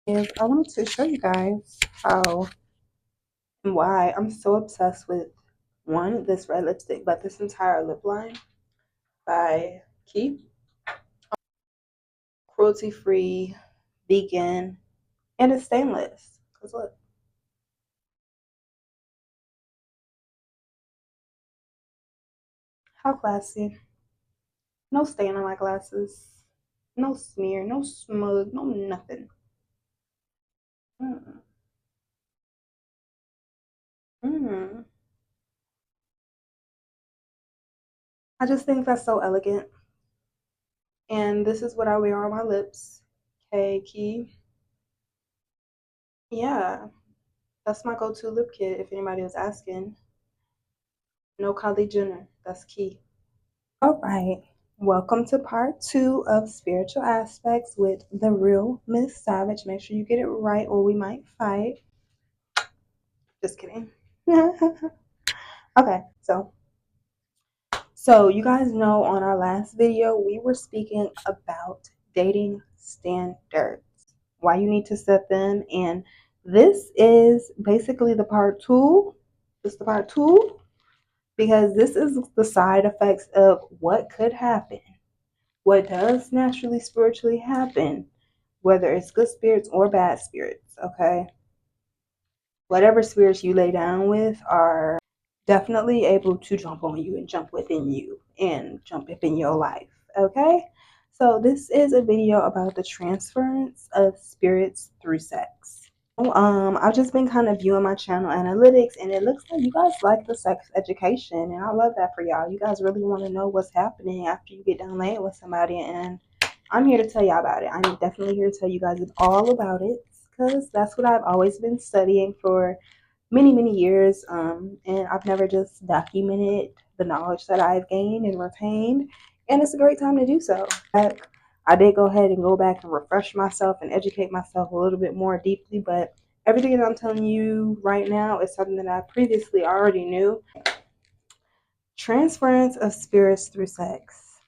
is I wanted to show you guys how and why I'm so obsessed with one, this red lipstick, but this entire lip line by Keep. Cruelty free, vegan, and it's stainless. Cause look, how classy. No stain on my glasses. No smear, no smug, no nothing. Mm. Mm. I just think that's so elegant. And this is what I wear on my lips. Okay, Key. Yeah, that's my go-to lip kit if anybody was asking. No Kylie Jenner. That's Key. All right. Welcome to part two of Spiritual Aspects with the real Miss Savage. Make sure you get it right or we might fight. Just kidding. Okay, so you guys know on our last video we were speaking about dating standards, why you need to set them, and this is basically the part two. It's the part two because this is the side effects of what could happen, what does naturally spiritually happen, whether it's good spirits or bad spirits. Okay, whatever spirits you lay down with are definitely able to jump on you and jump within you and jump up in your life. Okay, so this is a video about the transference of spirits through sex. I've just been kind of viewing my channel analytics, and it looks like you guys like the sex education, and I love that for y'all. You guys really want to know what's happening after you get done laying with somebody, and I'm here to tell y'all about it. I'm definitely here to tell you guys all about it because that's what I've always been studying for many, many years, and I've never just documented the knowledge that I've gained and retained, and it's a great time to do so. I did go ahead and go back and refresh myself and educate myself a little bit more deeply, but everything that I'm telling you right now is something that I previously already knew. Transference of spirits through sex.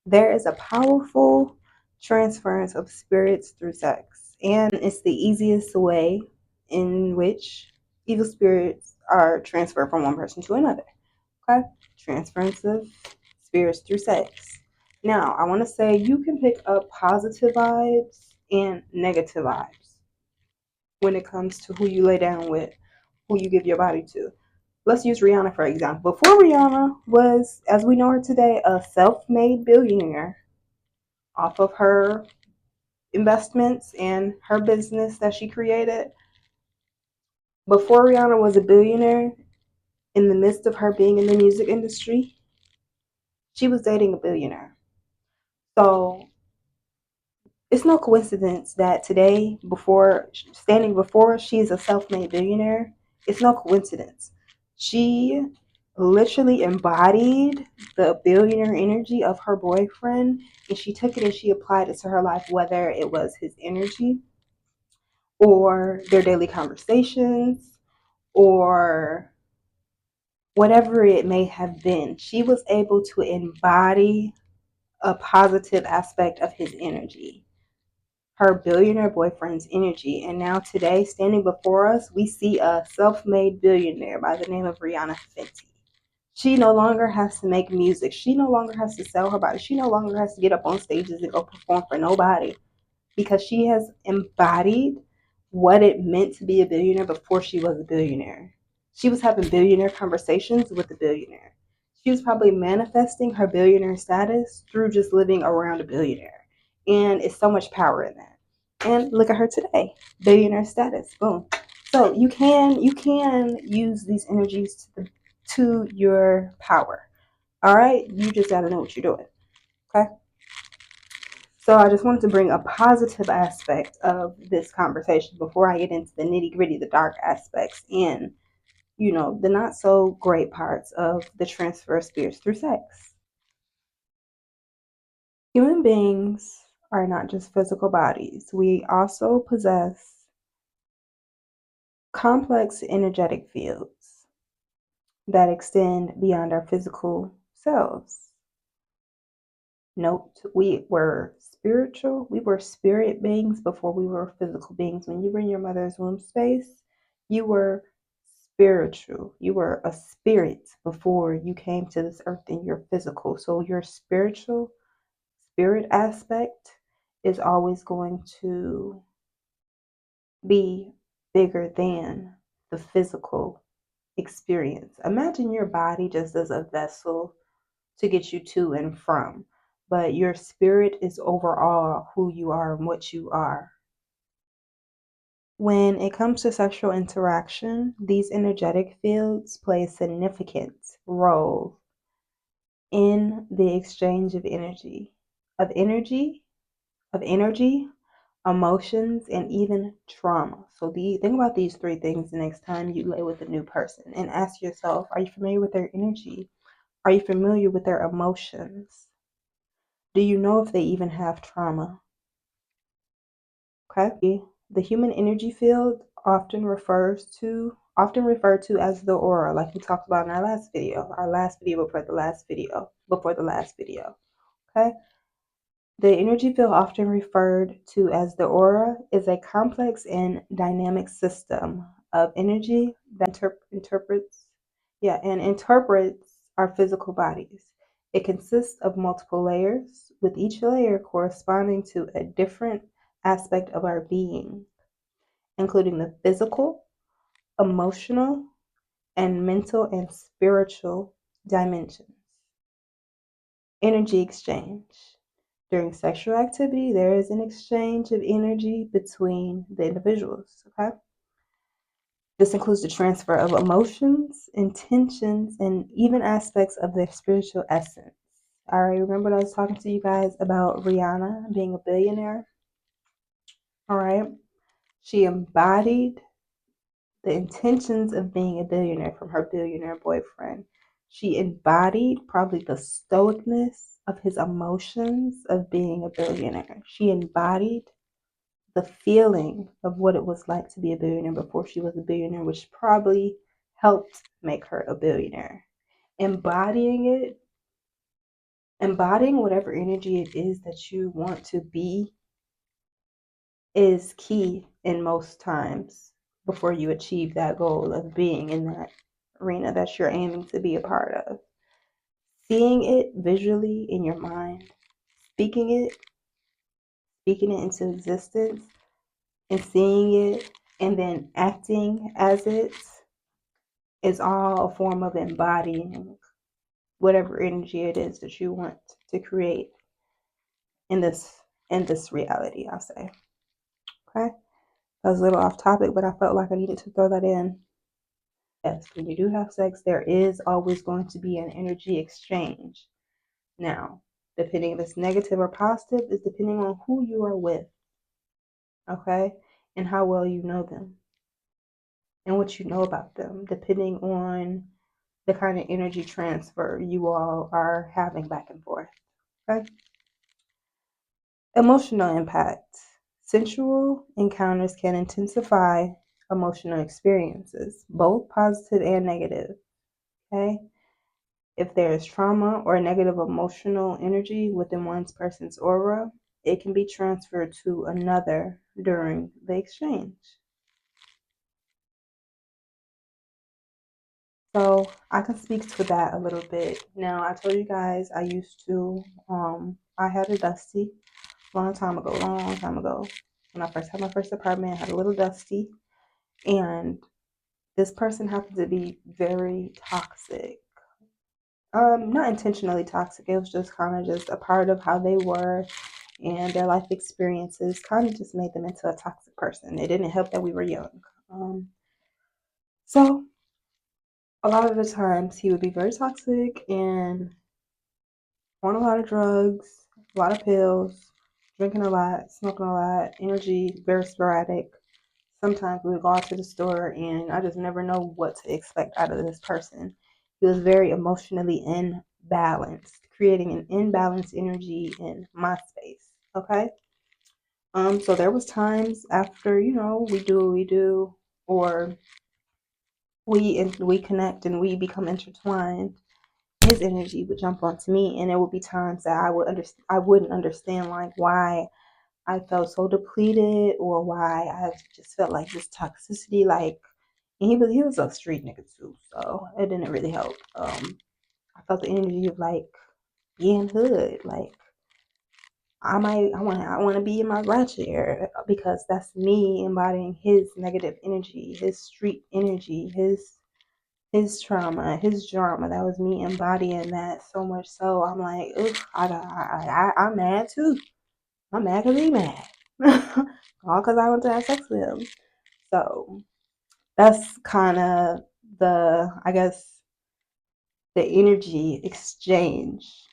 There is a powerful transference of spirits through sex, and it's the easiest way in which evil spirits are transferred from one person to another. Okay? Transference of spirits through sex. Now, I want to say you can pick up positive vibes and negative vibes when it comes to who you lay down with, who you give your body to. Let's use Rihanna for example. Before Rihanna was, as we know her today, a self-made billionaire off of her investments and her business that she created. Before Rihanna was a billionaire, in the midst of her being in the music industry, she was dating a billionaire. So it's no coincidence that today, before standing before, she's a self-made billionaire. It's no coincidence. She literally embodied the billionaire energy of her boyfriend, and she took it and she applied it to her life, whether it was his energy or their daily conversations or whatever it may have been. She was able to embody a positive aspect of his energy, her billionaire boyfriend's energy. And now today, standing before us, we see a self-made billionaire by the name of Rihanna Fenty. She no longer has to make music. She no longer has to sell her body. She no longer has to get up on stages and go perform for nobody, because she has embodied what it meant to be a billionaire before she was a billionaire. She was having billionaire conversations with a billionaire. She was probably manifesting her billionaire status through just living around a billionaire. And it's so much power in that. And look at her today, billionaire status, boom. So you can use these energies to your power. All right, you just gotta know what you're doing. Okay. So I just wanted to bring a positive aspect of this conversation before I get into the nitty gritty, the dark aspects, and the not so great parts of the transfer of spirits through sex. Human beings are not just physical bodies. We also possess complex energetic fields that extend beyond our physical selves. Note, we were spiritual. We were spirit beings before we were physical beings. When you were in your mother's womb space, you were spiritual. You were a spirit before you came to this earth in your physical. So your spiritual spirit aspect is always going to be bigger than the physical experience. Imagine your body just as a vessel to get you to and from, but your spirit is overall who you are and what you are. When it comes to sexual interaction, these energetic fields play a significant role in the exchange of energy, of energy, of energy, emotions, and even trauma. So think about these three things the next time you lay with a new person and ask yourself, are you familiar with their energy? Are you familiar with their emotions? Do you know if they even have trauma? Okay. The human energy field often referred to as the aura, like we talked about in our last video before the last video. Okay. The energy field, often referred to as the aura, is a complex and dynamic system of energy that interprets our physical bodies. It consists of multiple layers, with each layer corresponding to a different aspect of our being, including the physical, emotional, and mental and spiritual dimensions. Energy exchange. During sexual activity, there is an exchange of energy between the individuals. Okay. This includes the transfer of emotions, intentions, and even aspects of their spiritual essence. All right, remember I was talking to you guys about Rihanna being a billionaire? All right. She embodied the intentions of being a billionaire from her billionaire boyfriend. She embodied probably the stoicness of his emotions of being a billionaire. She embodied the feeling of what it was like to be a billionaire before she was a billionaire, which probably helped make her a billionaire. Embodying whatever energy it is that you want to be is key in most times before you achieve that goal of being in that arena that you're aiming to be a part of. Seeing it visually in your mind, speaking it into existence, and seeing it and then acting as it is all a form of embodying whatever energy it is that you want to create in this reality, I'll say. Okay? That was a little off topic, but I felt like I needed to throw that in. Yes, when you do have sex, there is always going to be an energy exchange. Now, depending if it's negative or positive, is depending on who you are with. Okay? And how well you know them. And what you know about them, depending on the kind of energy transfer you all are having back and forth. Okay? Emotional impact. Sensual encounters can intensify emotional experiences, both positive and negative. Okay? If there is trauma or negative emotional energy within one person's aura, it can be transferred to another during the exchange. So I can speak to that a little bit. Now, I told you guys I had a dusty long time ago. When I first had my first apartment, I had a little dusty, and this person happened to be very toxic. Not intentionally toxic. It was just kind of just a part of how they were, and their life experiences kind of just made them into a toxic person. It didn't help that we were young. So a lot of the times he would be very toxic and on a lot of drugs, a lot of pills, drinking a lot, smoking a lot, energy very sporadic. Sometimes we would go out to the store and I just never know what to expect out of this person. He was very emotionally imbalanced, creating an imbalanced energy in my space. Okay. So there was times after, we do what we do, or we connect and we become intertwined. his energy would jump onto me, and there would be times that I wouldn't understand like why I felt so depleted or why I just felt like this toxicity. Like, and he was a street nigga too, so it didn't really help. I felt the energy of like being hood. Like I want to be in my ratchet era because that's me embodying his negative energy, his street energy, his trauma, his drama. That was me embodying that so much so I'm like, ugh, I'm mad too. I'm mad because he mad. All because I want to have sex with him. So that's kind of I guess, the energy exchange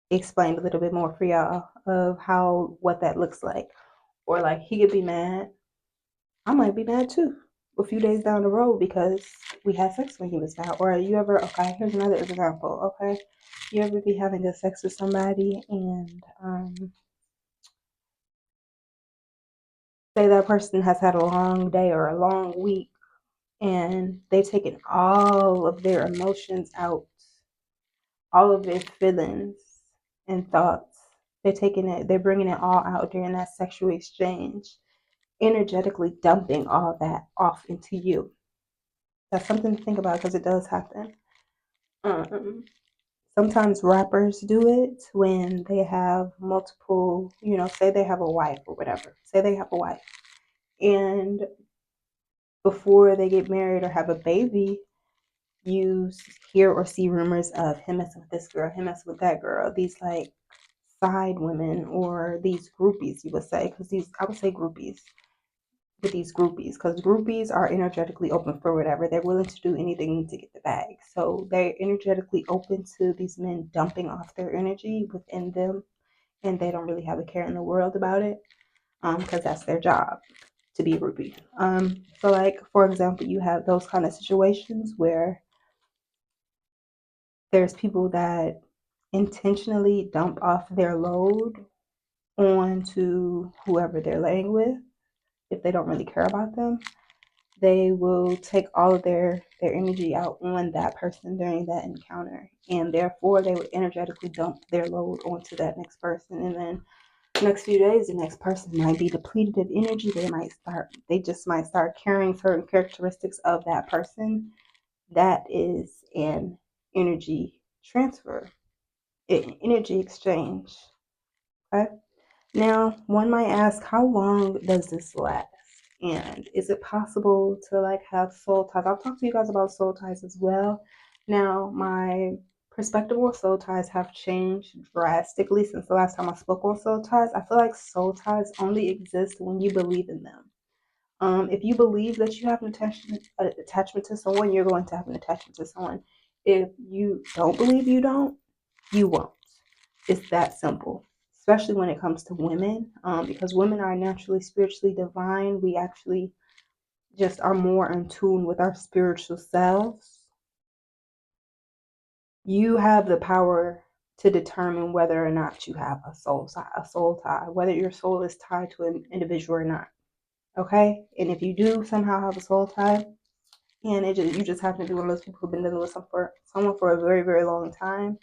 explained a little bit more for y'all of what that looks like. Or like he could be mad. I might be mad too a few days down the road because we had sex when he was mad. Or you ever, okay, here's another example, okay? You ever be having good sex with somebody and say that person has had a long day or a long week and they've taken all of their emotions out, all of their feelings and thoughts. They're bringing it all out during that sexual exchange, energetically dumping all that off into you. That's something to think about because it does happen. Um, Sometimes rappers do it when they have multiple, say they have a wife or whatever. Say they have a wife. And before they get married or have a baby, you hear or see rumors of him messing with this girl, him messing with that girl. These like side women or these groupies, you would say, because I would say groupies. With these groupies, because groupies are energetically open for whatever. They're willing to do anything to get the bag. So they're energetically open to these men dumping off their energy within them, and they don't really have a care in the world about it, because that's their job, to be a groupie. So like, for example, you have those kind of situations where there's people that intentionally dump off their load onto whoever they're laying with if they don't really care about them. They will take all of their energy out on that person during that encounter, and therefore they would energetically dump their load onto that next person. And then the next few days, the next person might be depleted of energy. They just might start carrying certain characteristics of that person. That is an energy transfer, an energy exchange. Okay. Now, one might ask, how long does this last? And is it possible to like have soul ties? I'll talk to you guys about soul ties as well. Now, my perspective on soul ties have changed drastically since the last time I spoke on soul ties. I feel like soul ties only exist when you believe in them. If you believe that you have an attachment to someone, you're going to have an attachment to someone. If you don't believe you don't, you won't. It's that simple, especially when it comes to women, because women are naturally spiritually divine. We actually just are more in tune with our spiritual selves. You have the power to determine whether or not you have a soul tie, whether your soul is tied to an individual or not. Okay, and if you do somehow have a soul tie, and you just happen to be one of those people who've been dealing with someone for a very, very long time,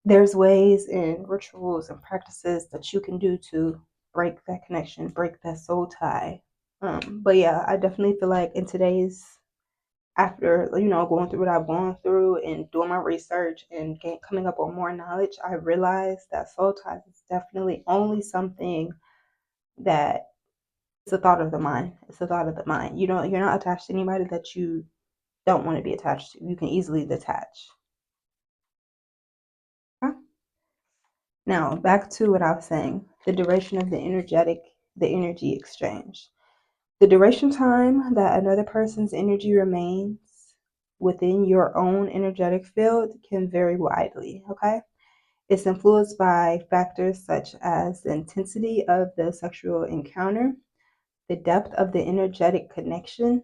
there's ways and rituals and practices that you can do to break that connection, break that soul tie. But yeah, I definitely feel like in today's, after going through what I've gone through and doing my research and coming up on more knowledge, I realized that soul ties is definitely only something that it's a thought of the mind. It's a thought of the mind. You're not attached to anybody that you don't want to be attached to. You can easily detach. Okay? Now, back to what I was saying, the duration of the energy exchange. The duration time that another person's energy remains within your own energetic field can vary widely, okay? It's influenced by factors such as the intensity of the sexual encounter, the depth of the energetic connection,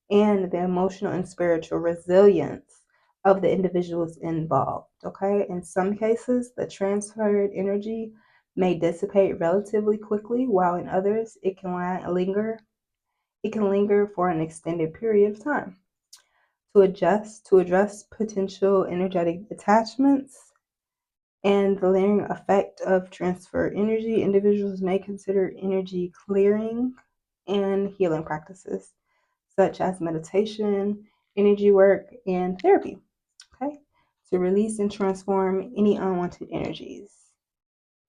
and the emotional and spiritual resilience of the individuals involved. Okay, in some cases, the transferred energy may dissipate relatively quickly, while in others, it can linger. It can linger for an extended period of time. to address potential energetic attachments and the layering effect of transfer energy. Individuals may consider energy clearing and healing practices such as meditation, energy work, and therapy, okay, to release and transform any unwanted energies.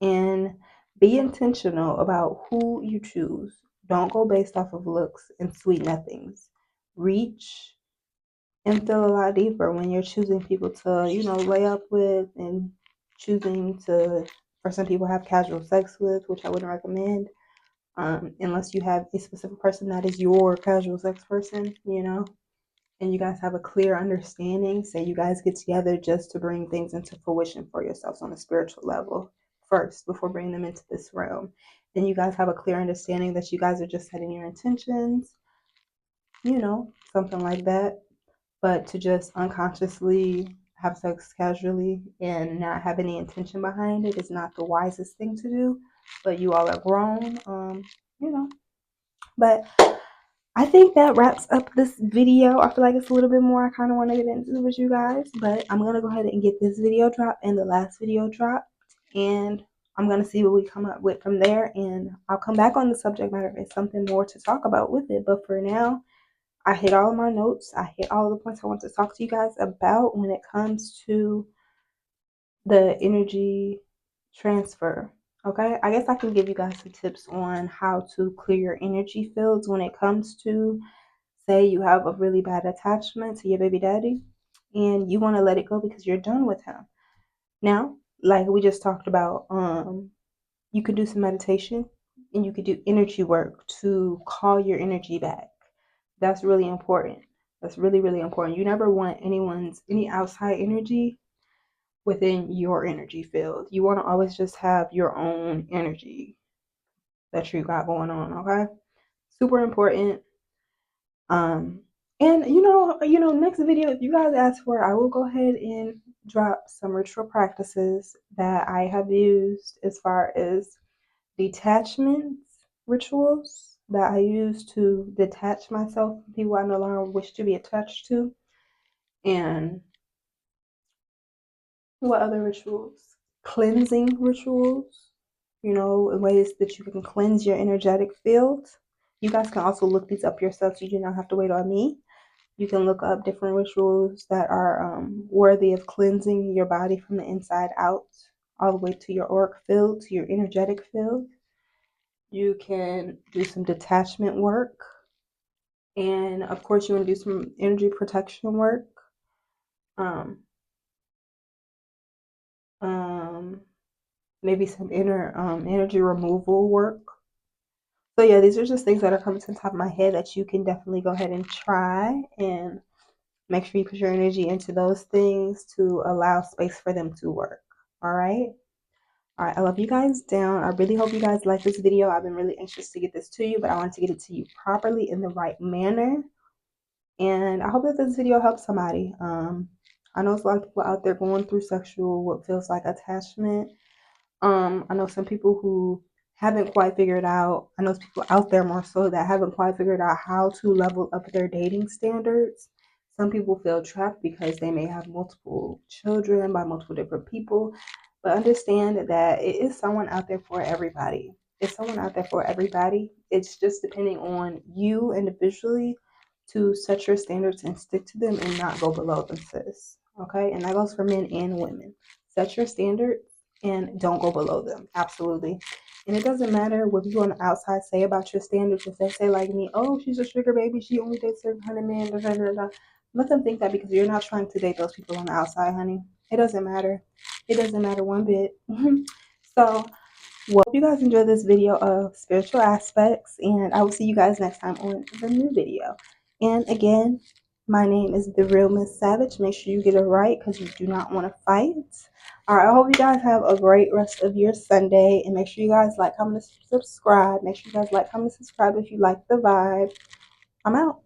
And be intentional about who you choose. Don't go based off of looks and sweet nothings. Reach and feel a lot deeper when you're choosing people to, lay up with, and choosing to, for some people, have casual sex with, which I wouldn't recommend, unless you have a specific person that is your casual sex person, and you guys have a clear understanding. Say you guys get together just to bring things into fruition for yourselves on a spiritual level first before bringing them into this realm. Then you guys have a clear understanding that you guys are just setting your intentions, something like that. But to just unconsciously have sex casually and not have any intention behind it is not the wisest thing to do. But you all are grown, you know. But I think that wraps up this video. I feel like it's a little bit more I kind of want to get into with you guys, but I'm going to go ahead and get this video dropped and the last video dropped, and I'm going to see what we come up with from there, and I'll come back on the subject matter if it's something more to talk about with it. But for now, I hit all of my notes. I hit all of the points I want to talk to you guys about when it comes to the energy transfer. Okay, I guess I can give you guys some tips on how to clear your energy fields when it comes to, say you have a really bad attachment to your baby daddy and you want to let it go because you're done with him. Now, like we just talked about, you could do some meditation and you could do energy work to call your energy back. That's really important. That's really, really important. You never want any outside energy within your energy field. You want to always just have your own energy that you got going on, okay? Super important. And next video, if you guys ask for it, I will go ahead and drop some ritual practices that I have used as far as detachment rituals that I use to detach myself from people I no longer wish to be attached to. And what other rituals? Cleansing rituals, in ways that you can cleanse your energetic field. You guys can also look these up yourselves. You do not have to wait on me. You can look up different rituals that are worthy of cleansing your body from the inside out, all the way to your auric field, to your energetic field. You can do some detachment work. And of course, you want to do some energy protection work. Maybe some energy removal work. So yeah, these are just things that are coming to the top of my head that you can definitely go ahead and try, and make sure you put your energy into those things to allow space for them to work. All right. All right. I love you guys down. I really hope you guys like this video. I've been really anxious to get this to you, but I want to get it to you properly in the right manner. And I hope that this video helps somebody. I know there's a lot of people out there going through what feels like attachment. I know some people who haven't quite figured out, I know people out there more so that haven't quite figured out how to level up their dating standards. Some people feel trapped because they may have multiple children by multiple different people. But understand that it is someone out there for everybody. It's someone out there for everybody. It's just depending on you individually to set your standards and stick to them and not go below them, sis. Okay? And that goes for men and women. Set your standards and don't go below them. Absolutely. And it doesn't matter what people on the outside say about your standards. If they say like me, oh, she's a sugar baby, she only dates certain kind of men, da, da, da, da. Let them think that, because you're not trying to date those people on the outside, honey. It doesn't matter. It doesn't matter one bit. So, well, hope you guys enjoyed this video of spiritual aspects, and I will see you guys next time on the new video. And again, my name is TherealMiss.Savage. Make sure you get it right, because you do not want to fight. All right, I hope you guys have a great rest of your Sunday, and make sure you guys like, comment, and subscribe. Make sure you guys like, comment, subscribe if you like the vibe. I'm out.